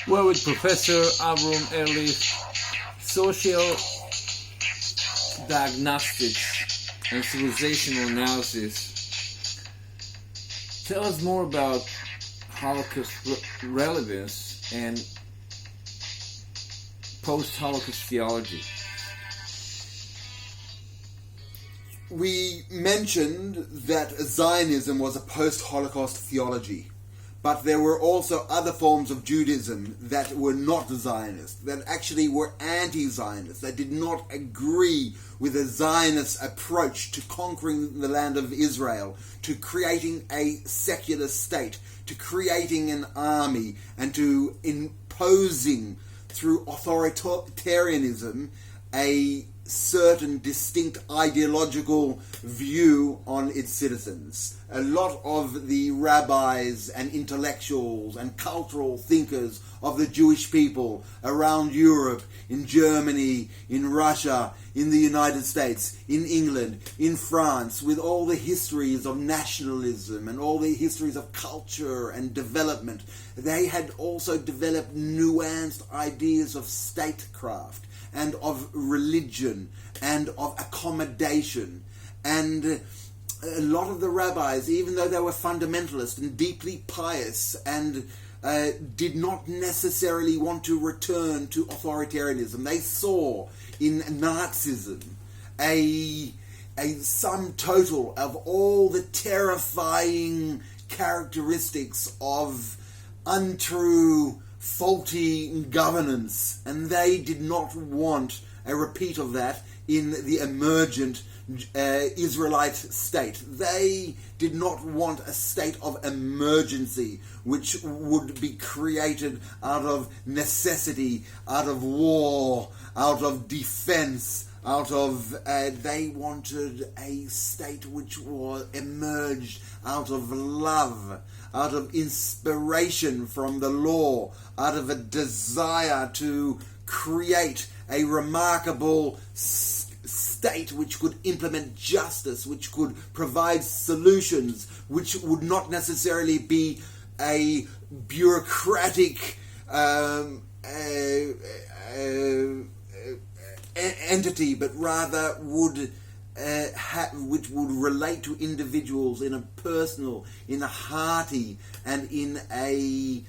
We're with Professor Avram Ehrlich, Social Diagnostics and Civilizational Analysis. Tell us more about Holocaust relevance and post-Holocaust theology. We mentioned that Zionism was a post-Holocaust theology, but there were also other forms of Judaism that were not Zionist, that actually were anti-Zionist, that did not agree with the Zionist approach to conquering the land of Israel, to creating a secular state, to creating an army, and to imposing through authoritarianism a certain distinct ideological view on its citizens. A lot of the rabbis and intellectuals and cultural thinkers of the Jewish people around Europe, in Germany, in Russia, in the United States, in England, in France, with all the histories of nationalism and all the histories of culture and development, they had also developed nuanced ideas of statecraft and of religion and of accommodation. And a lot of the rabbis, even though they were fundamentalist and deeply pious and did not necessarily want to return to authoritarianism, they saw in Nazism a sum total of all the terrifying characteristics of untrue, faulty governance, and they did not want a repeat of that in the emergent Israelite state. They did not want a state of emergency which would be created out of necessity, out of war, out of defense, they wanted a state which was emerged out of love, out of inspiration from the law, out of a desire to create a remarkable state which could implement justice, which could provide solutions, which would not necessarily be a bureaucratic entity, but rather which would relate to individuals in a personal, in a hearty, and in a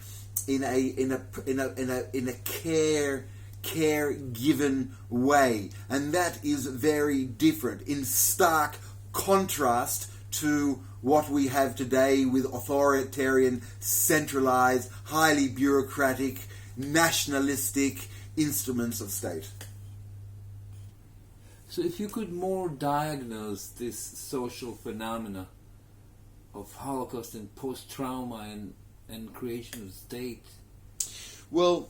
care-given way. And that is very different, in stark contrast to what we have today with authoritarian, centralized, highly bureaucratic, nationalistic instruments of state. So if you could more diagnose this social phenomena of Holocaust and post-trauma and creation of state. Well,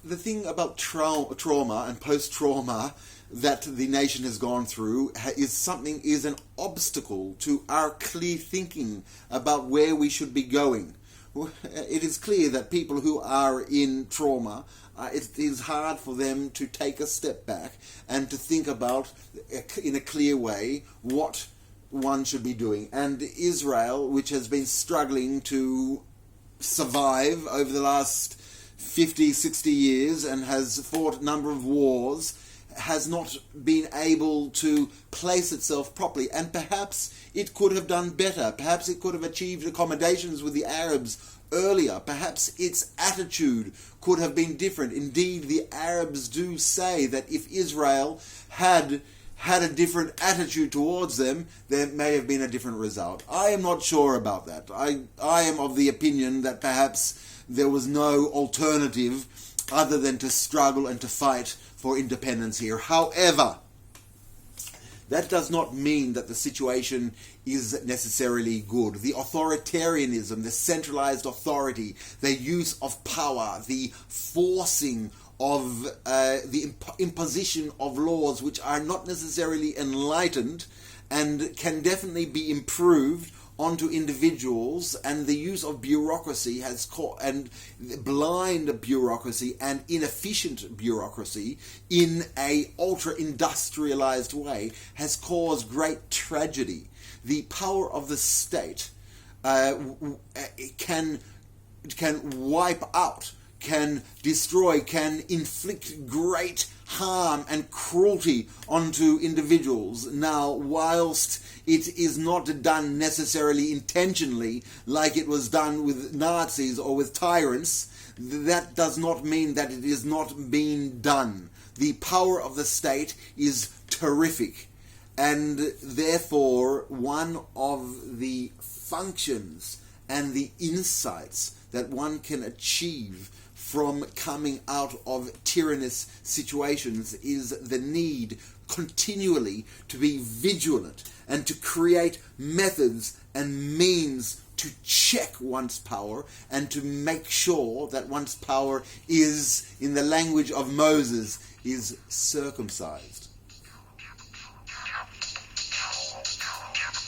the thing about trauma and post-trauma that the nation has gone through is an obstacle to our clear thinking about where we should be going. It is clear that people who are in trauma, it is hard for them to take a step back and to think about, in a clear way, what one should be doing. And Israel, which has been struggling to survive over the last 50, 60 years and has fought a number of wars, has not been able to place itself properly. And perhaps it could have done better. Perhaps it could have achieved accommodations with the Arabs earlier. Perhaps its attitude could have been different. Indeed, the Arabs do say that if Israel had a different attitude towards them, there may have been a different result. I am not sure about that. I am of the opinion that perhaps there was no alternative other than to struggle and to fight for independence here. However, that does not mean that the situation is necessarily good. The authoritarianism, the centralized authority, the use of power, the forcing of the imposition of laws which are not necessarily enlightened and can definitely be improved onto individuals, and the use of bureaucracy and blind bureaucracy and inefficient bureaucracy in a ultra-industrialized way has caused great tragedy. The power of the state can wipe out can destroy, can inflict great harm and cruelty onto individuals. Now, whilst it is not done necessarily intentionally like it was done with Nazis or with tyrants, that does not mean that it is not being done. The power of the state is terrific, and therefore one of the functions and the insights that one can achieve from coming out of tyrannous situations is the need continually to be vigilant and to create methods and means to check one's power and to make sure that one's power is, in the language of Moses, is circumcised.